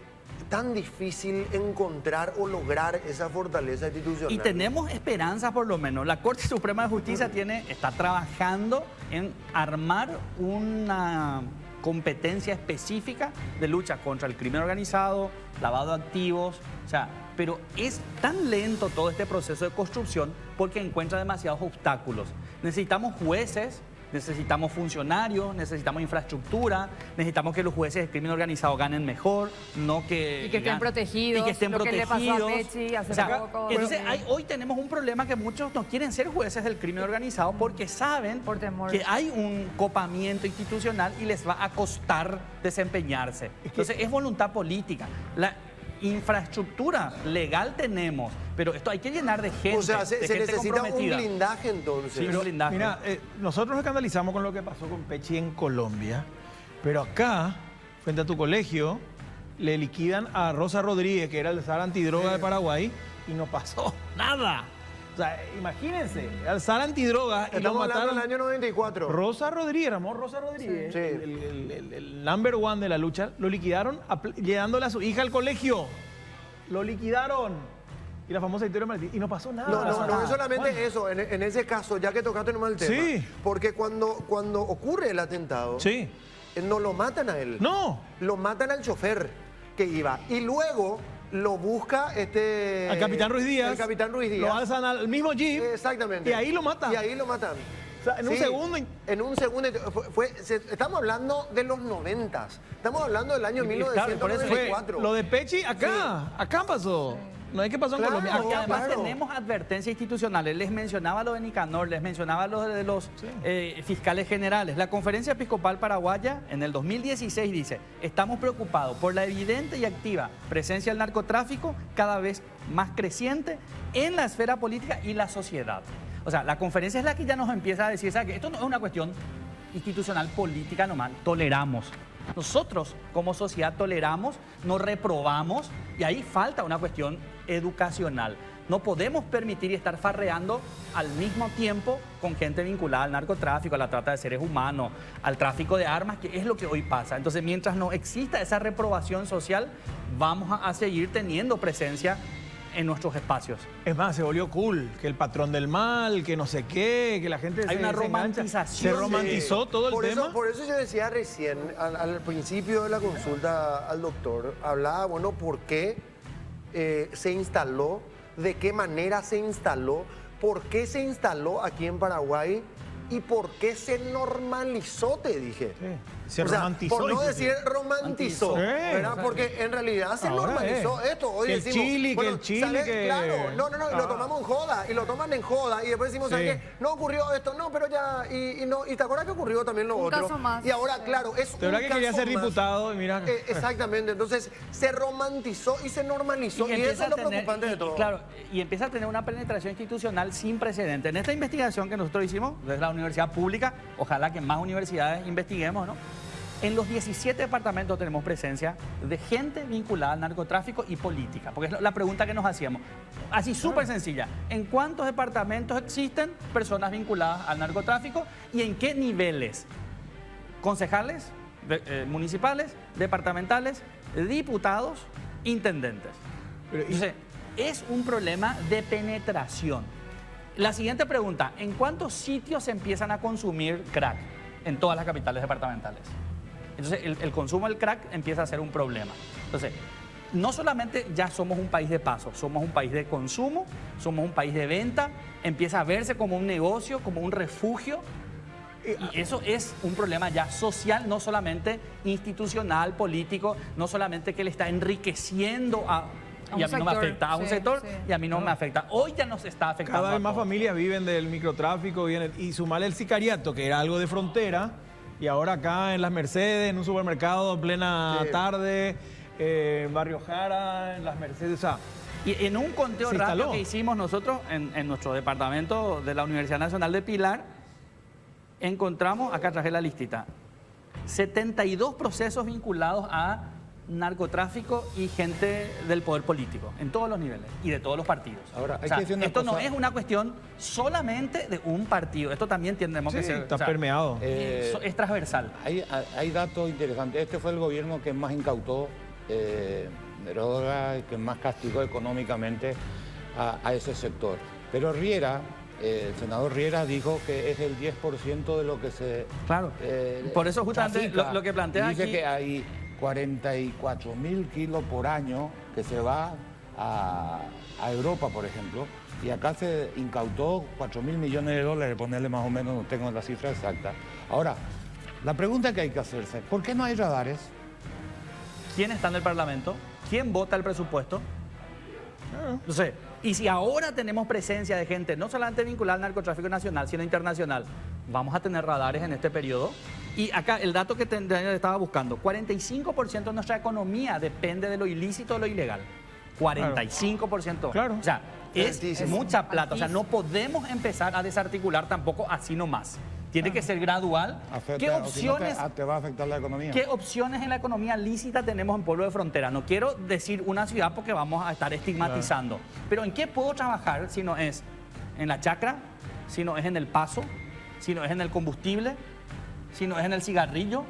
tan difícil encontrar o lograr esa fortaleza institucional. Y tenemos esperanza por lo menos. La Corte Suprema de Justicia está trabajando en armar una competencia específica de lucha contra el crimen organizado, lavado de activos, o sea, pero es tan lento todo este proceso de construcción porque encuentra demasiados obstáculos. Necesitamos jueces necesitamos funcionarios, necesitamos infraestructura, necesitamos que los jueces de crimen organizado ganen mejor, no que... Y que estén protegidos, Y que estén lo que le pasó a protegidos. Pechi hace poco. Entonces, hoy tenemos un problema que muchos no quieren ser jueces del crimen organizado porque saben Por temor. que hay un copamiento institucional y les va a costar desempeñarse. Entonces, es voluntad política. La infraestructura legal tenemos, pero esto hay que llenar de gente. O sea, de se gente necesita un comprometida. blindaje entonces. Sí, un blindaje. Mira, nosotros nos escandalizamos con lo que pasó con Pechi en Colombia, pero acá, frente a tu colegio, le liquidan a Rosa Rodríguez, que era el zar antidroga de Paraguay, y no pasó nada. O sea, imagínense, al zar antidroga y lo Estamos hablando mataron. del año 94. Rosa Rodríguez, Ramón Rosa Rodríguez, Sí. el number one de la lucha, lo liquidaron llevándole a su hija al colegio. Lo liquidaron. Y la famosa historia de Martín. Y no pasó nada. No es solamente Bueno, eso, en ese caso, ya que tocaste nomás el tema. Sí. Porque cuando ocurre el atentado, Sí. no lo matan a él. No. Lo matan al chofer que iba. Y luego lo busca Al capitán Ruiz Díaz. El capitán Ruiz Díaz. Lo alzan al mismo jeep. Exactamente. Y ahí lo matan. Y ahí lo matan. O sea, en un Sí, segundo. En un segundo. Estamos hablando de los 90. Estamos hablando del año Y claro, por eso Fue 1994. lo de Pechi acá. Acá pasó. No es que pasó en Claro. Colombia. Porque Acá además pasó. tenemos advertencias institucionales. Les mencionaba lo de Nicanor, les mencionaba lo de los fiscales generales. La Conferencia Episcopal Paraguaya en el 2016 dice: estamos preocupados por la evidente y activa presencia del narcotráfico cada vez más creciente en la esfera política y la sociedad. O sea, la conferencia es la que ya nos empieza a decir, ¿sabes qué? Esto no es una cuestión institucional política nomás, toleramos. Nosotros como sociedad toleramos, no reprobamos y ahí falta una cuestión educacional. No podemos permitir y estar farreando al mismo tiempo con gente vinculada al narcotráfico, a la trata de seres humanos, al tráfico de armas, que es lo que hoy pasa. Entonces, mientras no exista esa reprobación social, vamos a seguir teniendo presencia en nuestros espacios. Es más, se volvió cool, que el patrón del mal, que no sé qué, que la gente Hay una se engancha. romantización. Se romantizó todo el tema. Por eso yo decía recién, al principio de la consulta al doctor, hablaba, bueno, ¿por qué se instaló? ¿De qué manera se instaló? ¿Por qué se instaló aquí en Paraguay? ¿Y por qué se normalizó, te dije? Sí, se O sea, romantizó. por no inclusive. decir romantizó, Sí. ¿verdad? Porque en realidad se Ahora normalizó es. esto. Hoy Que el decimos, chili, bueno, que el chili, ¿sabes? que... Claro, no, y lo Ah. tomamos en joda, y lo toman en joda, y después decimos, Sí. ¿sabes qué? No ocurrió esto, no, pero ya, y te acuerdas que ocurrió también lo Un otro. caso más. Y ahora, claro, es De verdad que quería caso ser más. diputado y mira. Exactamente, entonces se romantizó y se normalizó, y, empieza eso es a lo tener- preocupante de todo. Claro, y empieza a tener una penetración institucional sin precedente. En esta investigación que nosotros hicimos desde la universidad pública, ojalá que más universidades investiguemos, ¿no? En los 17 departamentos tenemos presencia de gente vinculada al narcotráfico y política, porque es la pregunta que nos hacíamos. Así súper sencilla. ¿En cuántos departamentos existen personas vinculadas al narcotráfico y en qué niveles? Concejales, municipales, departamentales, diputados, intendentes. Entonces, es un problema de penetración. La siguiente pregunta: ¿en cuántos sitios se empiezan a consumir crack? En todas las capitales departamentales. Entonces, el consumo del crack empieza a ser un problema. Entonces, no solamente ya somos un país de paso, somos un país de consumo, somos un país de venta, empieza a verse como un negocio, como un refugio. Y eso es un problema ya social, no solamente institucional, político, no solamente que le está enriqueciendo a... A un Y a mí no me sector, afecta a un sí, sector sí. y a mí no me afecta. Hoy ya nos está afectando. Cada a vez más todos. familias viven del microtráfico y sumarle el sicariato, que era algo de frontera, y ahora acá en las Mercedes, en un supermercado, en plena Sí. tarde, en Barrio Jara, en las Mercedes, o sea, Y en un conteo Se rápido instaló. que hicimos nosotros en nuestro departamento de la Universidad Nacional de Pilar, encontramos, acá traje la listita, 72 procesos vinculados a narcotráfico y gente del poder político, en todos los niveles y de todos los partidos. Ahora, hay O sea, que decir una esto no cosa. es una cuestión solamente de un partido, esto también tenemos sí, que ser... está o sea, permeado. es transversal. Hay datos interesantes. Este fue el gobierno que más incautó droga, que más castigó económicamente a ese sector. Pero Riera, el senador Riera dijo que es el 10% de lo que se... Claro. Por eso justamente trafica. lo que plantea Y dice aquí... que hay 44.000 kilos por año que se va a Europa, por ejemplo, Y acá se incautó 4.000 millones de dólares, ponerle más o menos, no tengo la cifra exacta. Ahora, la pregunta que hay que hacerse, ¿por qué no hay radares? ¿Quién está en el Parlamento? ¿Quién vota el presupuesto? No sé. Y si ahora tenemos presencia de gente no solamente vinculada al narcotráfico nacional, sino internacional, vamos a tener radares en este periodo. Y acá el dato que estaba buscando, 45% de nuestra economía depende de lo ilícito o lo ilegal. 45%. Claro. O sea, es Altísimo. mucha plata. O sea, no podemos empezar a desarticular tampoco así nomás. Tiene que ser gradual. ¿Qué Afecta, o si no opciones? te va a afectar la economía. ¿Qué opciones en la economía lícita tenemos en pueblo de frontera? No quiero decir una ciudad porque vamos a estar estigmatizando. Pero ¿en qué puedo trabajar si no es en la chacra, si no es en el paso, si no es en el combustible, si no es en el cigarrillo,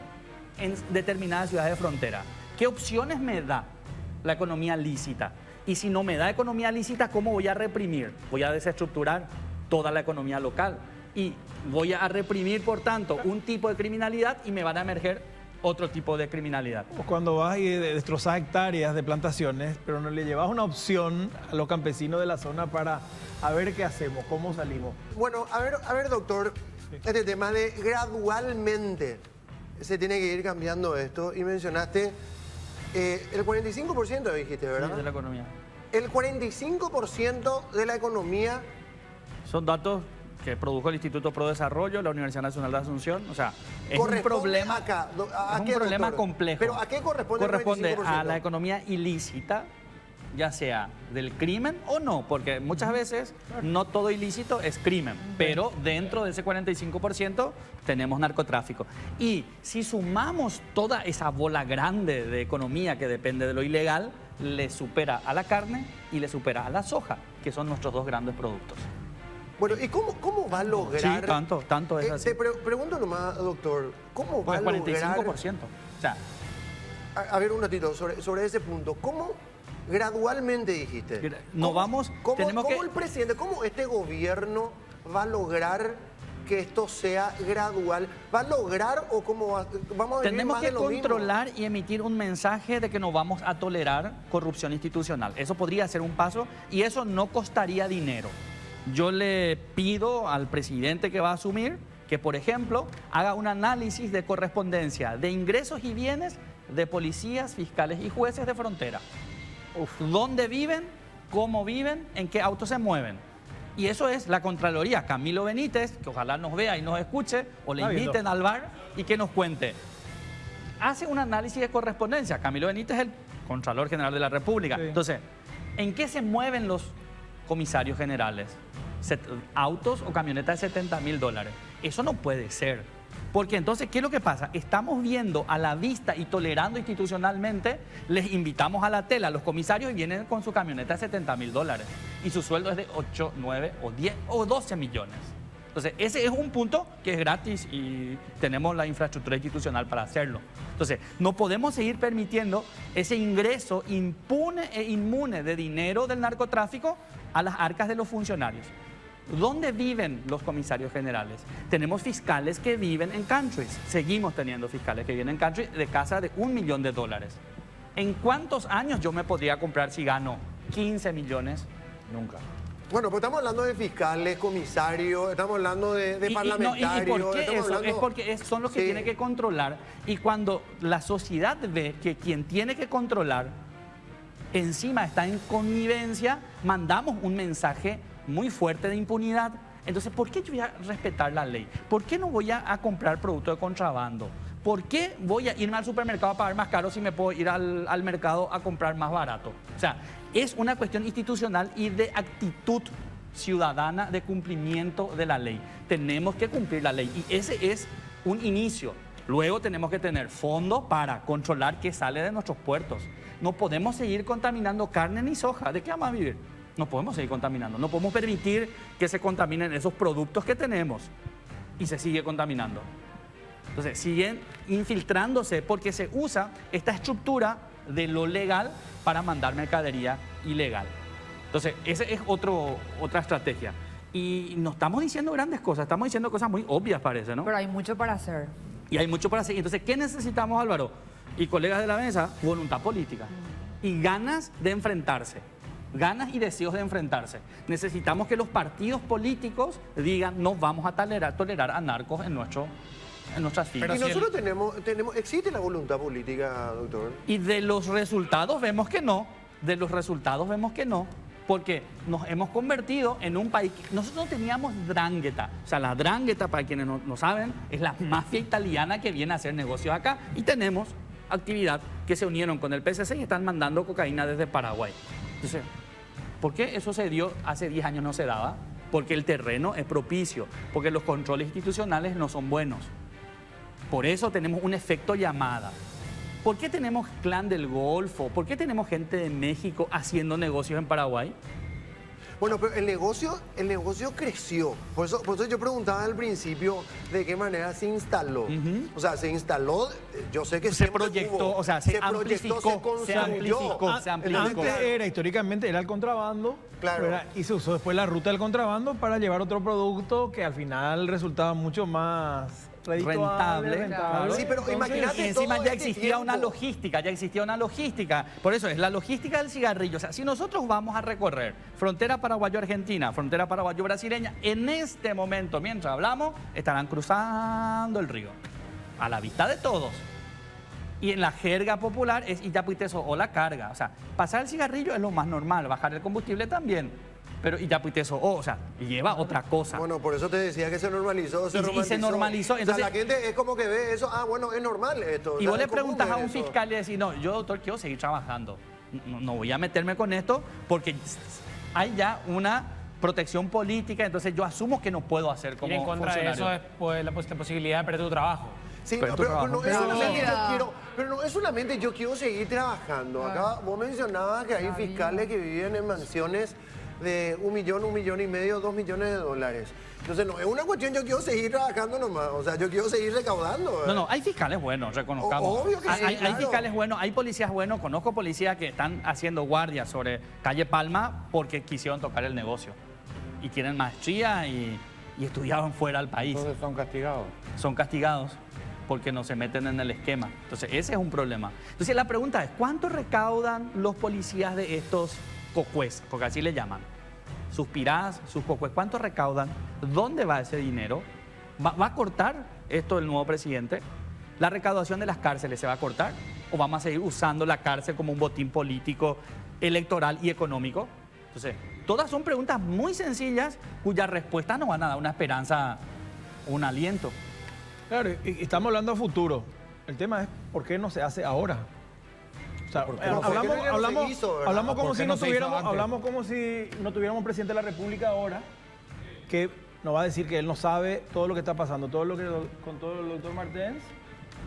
en determinadas ciudades de frontera? ¿Qué opciones me da la economía lícita? Y si no me da economía lícita, ¿cómo voy a reprimir? Voy a desestructurar toda la economía local. Y voy a reprimir, por tanto, un tipo de criminalidad y me van a emerger otro tipo de criminalidad. O cuando vas y destrozas hectáreas de plantaciones, pero no le llevas una opción a los campesinos de la zona para a ver qué hacemos, cómo salimos. Bueno, a ver, doctor, este tema de gradualmente se tiene que ir cambiando esto. Y mencionaste el 45% dijiste, ¿verdad? Sí, de la economía. El 45% de la economía. Son datos que produjo el Instituto Pro Desarrollo, la Universidad Nacional de Asunción. O sea, es un corresponde problema, acá. es un qué, problema doctor? complejo. ¿Pero a qué corresponde el 45%? a la economía ilícita, ya sea del crimen o no, porque muchas veces no todo ilícito es crimen, pero dentro de ese 45% tenemos narcotráfico. Y si sumamos toda esa bola grande de economía que depende de lo ilegal, le supera a la carne y le supera a la soja, que son nuestros dos grandes productos. Bueno, ¿y cómo va a lograr? Sí, tanto es así. Te pregunto nomás, doctor, ¿cómo va Pues a lograr? 45%. O sea, A ver un ratito, sobre ese punto. ¿Cómo gradualmente dijiste? no vamos, tenemos ¿Cómo que... el presidente, cómo este gobierno va a lograr que esto sea gradual? ¿Va a lograr o cómo vamos a vivir Tenemos más que de lo mismo? controlar y emitir un mensaje de que no vamos a tolerar corrupción institucional. Eso podría ser un paso y eso no costaría dinero. Yo le pido al presidente que va a asumir que, por ejemplo, haga un análisis de correspondencia de ingresos y bienes de policías, fiscales y jueces de frontera. ¿Dónde viven? ¿Cómo viven? ¿En qué autos se mueven? Y eso es la Contraloría. Camilo Benítez, que ojalá nos vea y nos escuche, o le inviten al bar y que nos cuente. Hace un análisis de correspondencia. Camilo Benítez es el Contralor General de la República. Sí. Entonces, ¿en qué se mueven los comisarios generales? Autos o camionetas de $70.000. Eso no puede ser. Porque entonces, ¿qué es lo que pasa? Estamos viendo a la vista y tolerando institucionalmente, les invitamos a la tela a los comisarios y vienen con su camioneta de $70.000. Y su sueldo es de 8, 9 o 10 o 12 millones. Entonces, ese es un punto que es gratis y tenemos la infraestructura institucional para hacerlo. Entonces, no podemos seguir permitiendo ese ingreso impune e inmune de dinero del narcotráfico a las arcas de los funcionarios. ¿Dónde viven los comisarios generales? Tenemos fiscales que viven en countries. Seguimos teniendo fiscales que viven en countries de casa de $1 millón. ¿En cuántos años yo me podría comprar si gano 15 millones? Nunca. Bueno, pues estamos hablando de fiscales, comisarios, estamos hablando de parlamentarios. ¿Y por qué estamos eso? hablando- Es porque son los que Sí. tienen que controlar. Y cuando la sociedad ve que quien tiene que controlar encima está en connivencia, mandamos un mensaje muy fuerte de impunidad. Entonces, ¿por qué yo voy a respetar la ley? ¿Por qué no voy a comprar productos de contrabando? ¿Por qué voy a irme al supermercado a pagar más caro si me puedo ir al mercado a comprar más barato? O sea, es una cuestión institucional y de actitud ciudadana de cumplimiento de la ley. Tenemos que cumplir la ley y ese es un inicio. Luego tenemos que tener fondos para controlar qué sale de nuestros puertos. No podemos seguir contaminando carne ni soja. ¿De qué vamos a vivir? No podemos seguir contaminando. No podemos permitir que se contaminen esos productos que tenemos y se sigue contaminando. Entonces, siguen infiltrándose porque se usa esta estructura de lo legal para mandar mercadería ilegal. Entonces, esa es otra estrategia. Y no estamos diciendo grandes cosas, estamos diciendo cosas muy obvias, parece, ¿no? Pero hay mucho para hacer. Y hay mucho para hacer. Entonces, ¿qué necesitamos, Álvaro? Y colegas de la mesa, voluntad política y ganas de enfrentarse. ganas y deseos de enfrentarse. Necesitamos que los partidos políticos digan no vamos a tolerar a narcos en nuestras filas. Y nosotros tenemos, existe la voluntad política, doctor. Y de los resultados vemos que no, porque nos hemos convertido en un país que nosotros no teníamos Drangheta. O sea, la Drangheta, para quienes no saben, es la mafia italiana que viene a hacer negocios acá. Y tenemos actividad que se unieron con el PSC y están mandando cocaína desde Paraguay. Entonces, ¿por qué eso se dio hace 10 años no se daba? Porque el terreno es propicio, porque los controles institucionales no son buenos. Por eso tenemos un efecto llamada. ¿Por qué tenemos clan del Golfo? ¿Por qué tenemos gente de México haciendo negocios en Paraguay? Bueno, pero el negocio creció. Por eso yo preguntaba al principio de qué manera se instaló. O sea, se instaló, yo sé que Se siempre proyectó, hubo, o sea, se proyectó, amplificó, se amplificó. Antes históricamente era el contrabando, Claro. y se usó después la ruta del contrabando para llevar otro producto que al final resultaba mucho más Rentable. rentable. Sí, pero imagínate Y encima todo ya este existía una tiempo. logística, Por eso es la logística del cigarrillo. O sea, si nosotros vamos a recorrer frontera paraguayo-argentina, frontera paraguayo-brasileña, en este momento, mientras hablamos, estarán cruzando el río. A la vista de todos. Y en la jerga popular es Iyapuiteso o la carga. O sea, pasar el cigarrillo es lo más normal, bajar el combustible también. Pero Iyapuiteso, o sea, lleva otra cosa. Bueno, por eso te decía que se normalizó, se Y romantizó. se normalizó, entonces- o sea, la gente es como que ve eso, bueno, es normal esto. Y o sea, vos le es común preguntas a ver un eso. fiscal y decís, no, yo doctor quiero seguir trabajando. No voy a meterme con esto porque hay ya una protección política, entonces yo asumo que no puedo hacer como Ir en contra de funcionario. eso es pues, la posibilidad de perder tu trabajo. Sí, Pero no, tu pero trabajo. no es solamente Pero- yo quiero, pero no es solamente yo quiero seguir trabajando. Acá vos mencionabas que hay fiscales que viven en mansiones de 1 millón, 1,5 millones, 2 millones de dólares. Entonces no es una cuestión yo quiero seguir trabajando nomás, o sea, yo quiero seguir recaudando. No, hay fiscales buenos, reconozcamos. Obvio que sí, hay claro. fiscales buenos, hay policías buenos, conozco policías que están haciendo guardia sobre calle Palma porque quisieron tocar el negocio. Y tienen maestría y estudiaron fuera del país. Entonces son castigados. Son castigados porque no se meten en el esquema. Entonces, ese es un problema. Entonces, la pregunta es, ¿cuánto recaudan los policías de estos cocués? Porque así le llaman. Sus pirás, sus cocués, ¿cuánto recaudan? ¿Dónde va ese dinero? ¿Va a cortar esto el nuevo presidente? ¿La recaudación de las cárceles se va a cortar? ¿O vamos a seguir usando la cárcel como un botín político, electoral y económico? Entonces, todas son preguntas muy sencillas cuyas respuestas nos van a dar una esperanza, un aliento. Claro, y estamos hablando a futuro. El tema es por qué no se hace ahora. O sea, no se hizo, ¿verdad? hablamos como ¿Por qué si no no se hizo tuviéramos, antes? hablamos como si no tuviéramos un presidente de la República ahora que nos va a decir que él no sabe todo lo que está pasando, todo lo que con todo el doctor Martens,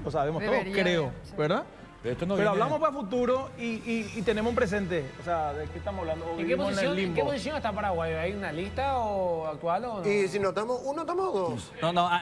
lo sabemos Debería, todo, creo, sí. ¿verdad? Pero esto no Pero viene- hablamos para futuro y tenemos un presente. O sea, ¿de qué estamos hablando? O ¿En qué, vivimos posición, el ¿En qué limbo. posición está Paraguay? ¿Hay una lista o actual o no? Y si no estamos uno, estamos dos.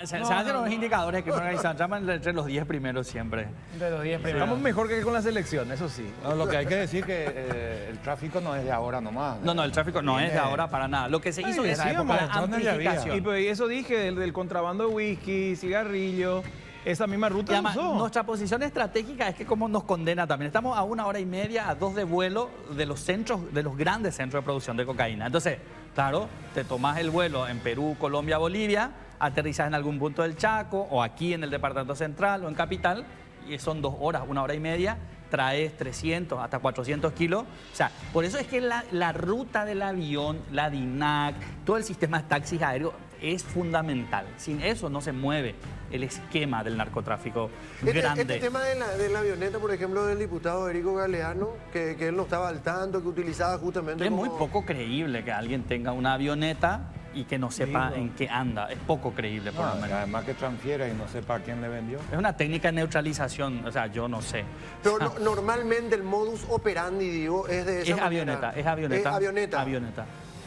Se hacen los indicadores que organizan, llaman entre los 10 primeros siempre. Entre los 10 primeros. Estamos mejor que con la selección, eso sí. No, lo que hay que decir que el tráfico no es de ahora nomás. No, el tráfico no es de ahora para nada. Lo que se hizo Ay, es la decíamos, época de ¿dónde ya había? amplificación. Y pues eso dije, del contrabando de whisky, cigarrillo, esa misma Y ruta además, se usó. nuestra posición estratégica es que como nos condena también. Estamos a 1 hora y media, a 2 de vuelo de los centros, de los grandes centros de producción de cocaína. Entonces, claro, te tomas el vuelo en Perú, Colombia, Bolivia, aterrizas en algún punto del Chaco, o aquí en el departamento central, o en Capital, y son 2 horas, 1 hora y media, traes 300 hasta 400 kilos. O sea, por eso es que la ruta del avión, la DINAC, todo el sistema de taxis aéreos es fundamental. Sin eso no se mueve el esquema del narcotráfico grande. Este tema de la avioneta, por ejemplo, del diputado Erico Galeano, que él no estaba al tanto, que utilizaba justamente Es como... muy poco creíble que alguien tenga una avioneta y que no sepa en qué anda. Es poco creíble, por lo No, menos. además que transfiera y no sepa a quién le vendió. Es una técnica de neutralización, o sea, yo no sé. Pero normalmente el modus operandi, digo, es de esa Es manera. avioneta. Avioneta. Avioneta.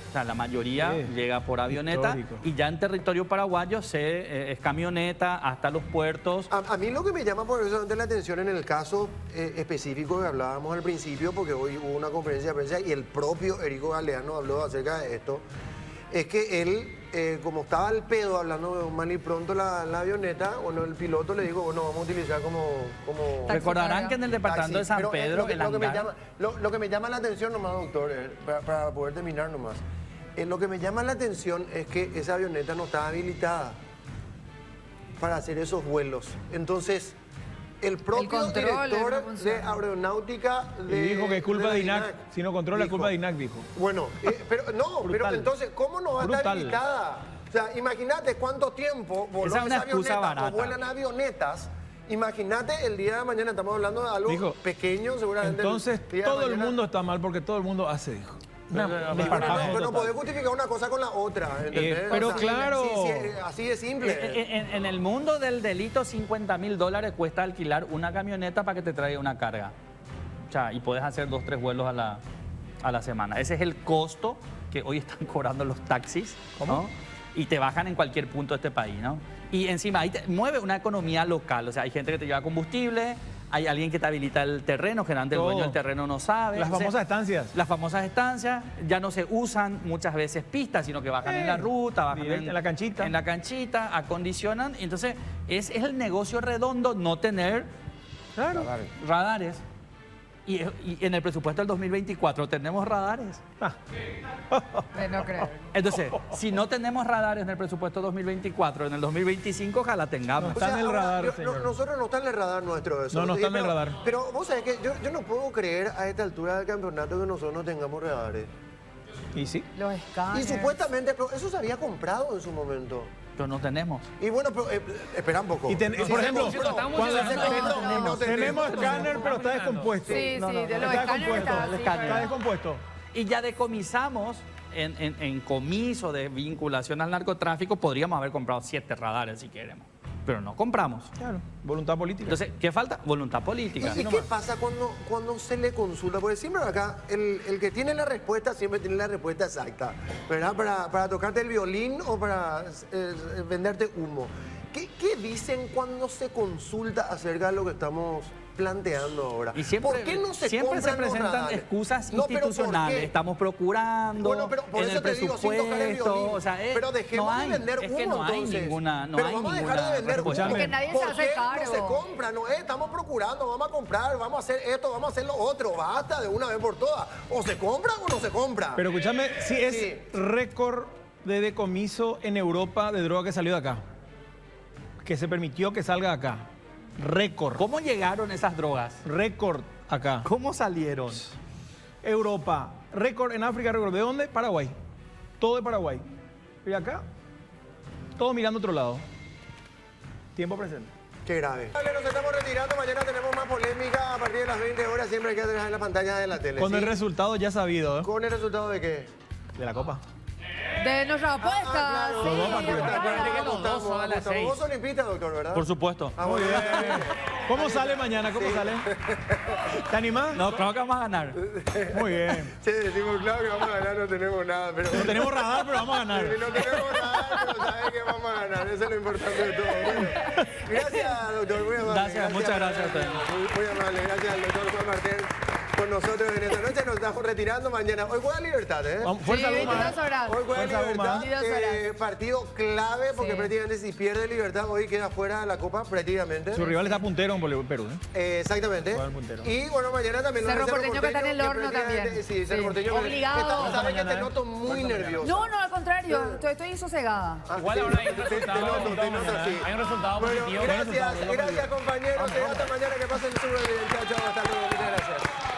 O sea, la mayoría Sí, llega por avioneta histórico. y ya en territorio paraguayo es camioneta hasta los puertos. A mí lo que me llama poderosamente la atención en el caso específico que hablábamos al principio, porque hoy hubo una conferencia de prensa y el propio Erico Galeano habló acerca de esto, es que él como estaba al pedo hablando mal y pronto la avioneta, bueno, el piloto le dijo, bueno, vamos a utilizar como Taxi Recordarán carga. que en el departamento de taxi. San Pero, Pedro, lo que, el lo que me hangar- llama, lo que me llama la atención nomás, doctor, para poder terminar nomás, lo que me llama la atención es que esa avioneta no estaba habilitada para hacer esos vuelos. Entonces, el propio control director no funciona. de aeronáutica Y dijo que es culpa la de INAC. DINAC Si no controla, es dijo, culpa de INAC, dijo. Bueno, pero no, pero Brutal. entonces, ¿cómo no va a estar Brutal. habilitada? O sea, imagínate cuánto tiempo voló Esa es una esa excusa avioneta, barata. o vuelan avionetas. Imagínate el día de mañana, estamos hablando de algo Dijo, pequeño, seguramente. Entonces, día de todo el mañana- mundo está mal porque todo el mundo hace, dijo. Bueno, no podés justificar una cosa con la otra, ¿entendés? pero claro. Sí, así de simple. En el mundo del delito, $50.000 cuesta alquilar una camioneta para que te traiga una carga. O sea, y puedes hacer 2, 3 vuelos a la semana. Ese es el costo que hoy están cobrando los taxis. ¿no? Y te bajan en cualquier punto de este país, ¿no? Y encima ahí te mueve una economía local. O sea, hay gente que te lleva combustible, hay alguien que te habilita el terreno, generalmente el Todo. dueño del terreno no sabe. Las Entonces, famosas estancias. Las famosas estancias ya no se usan muchas veces pistas, sino que bajan en la ruta, bajan Directo en la canchita. En la canchita, acondicionan. Y entonces es el negocio redondo no tener Claro. radares. Y en el presupuesto del 2024 tenemos radares. No creo. Entonces, si no tenemos radares en el presupuesto 2024, en el 2025 ojalá tengamos. Está en el radar, señor. Nosotros no está en el radar nuestro eso. No está en el Pero- radar. Pero vos sabés que yo no puedo creer a esta altura del campeonato que nosotros no tengamos radares. Y sí. Los Y escáneres. supuestamente, pero eso se había comprado en su momento. Pero no tenemos. Y bueno, pero espera un poco. Y por ejemplo, funcionó. cuando No tenemos escáner, pero está descompuesto. Sí, sí, de los Está escáneres descompuesto. está así, Está ¿verdad? descompuesto. Y ya decomisamos, en comiso de vinculación al narcotráfico, podríamos haber comprado 7 radares si queremos. Pero no compramos. Claro, voluntad política. Entonces, ¿qué falta? Voluntad política. ¿Y qué pasa cuando se le consulta? Porque siempre acá, el que tiene la respuesta siempre tiene la respuesta exacta, ¿verdad? Para tocarte el violín o para venderte humo. ¿Qué dicen cuando se consulta acerca de lo que estamos planteando ahora? Y siempre, ¿Por qué no se siempre se compran los presentan radares? excusas No, pero ¿por institucionales. qué? Estamos procurando Bueno, pero por en eso el te digo, sin tocar el presupuesto. violín. O sea, pero dejemos no hay, de vender es humo, que no hay entonces. ninguna, no pero hay vamos a ninguna dejar de vender humo. respuesta. Porque nadie se ¿Por hace qué cargo? no se compra? No, estamos procurando, vamos a comprar, vamos a hacer esto, vamos a hacer lo otro. Basta de una vez por todas. O se compra o no se compra. Pero escúchame, sí es Sí. récord de decomiso en Europa de droga que salió de acá. Que se permitió que salga de acá. Récord. ¿Cómo llegaron esas drogas? Récord acá. ¿Cómo salieron? Europa. Récord en África, récord. ¿De dónde? Paraguay. Todo de Paraguay. Y acá, todo mirando a otro lado. Tiempo presente. Qué grave. Nos estamos retirando. Mañana tenemos más polémica a partir de las 20 horas. Siempre hay que tener en la pantalla de la tele. Con ¿sí? el resultado ya sabido, ¿eh? ¿Con el resultado de qué? De la Copa. De nuestra apuesta. claro. Sí, Los dos partidos. claro. Acuérdate que los dos Apostamos, son a las apostamos. 6. Vos sos olimpista, doctor, ¿verdad? Por supuesto. Ah, bueno. ¿Cómo sale mañana? ¿Cómo sale? ¿Te animás? No, creo que vamos a ganar. Muy bien. Sí, decimos claro que vamos a ganar, no tenemos nada, pero... No tenemos radar, pero vamos a ganar. No tenemos nada, pero sabes que vamos a ganar. Eso es lo importante de todo. Bueno, gracias, doctor. Muy amable. Gracias, muchas gracias a ustedes. Muy amable. Gracias al doctor Juan Martín con nosotros en esta noche. Nos estamos retirando mañana. Hoy juega Libertad, ¿eh? Vamos, fuerza Sí, Luma. 22 horas. Hoy juega Fuerza Libertad. Luma. 22 horas. Partido clave porque Sí. prácticamente si pierde Libertad hoy queda fuera de la Copa prácticamente. Su rival está puntero en Perú, ¿eh? Exactamente. Juega el puntero. Y bueno, mañana también lo Cerro de Porteño que está en el que horno prácticamente- también. Sí, Cerro Sí. Porteño. que- Obligado. que sabes que te Mañana, noto muy nervioso. No, no, al contrario. Estoy sosegada. Igual ahora hay un resultado. Te noto, sí. Hay un resultado Bueno, positivo. gracias compañeros. Hasta mañana. Que pasen súper bien. Chao, chao. Hasta luego. Muchas gracias.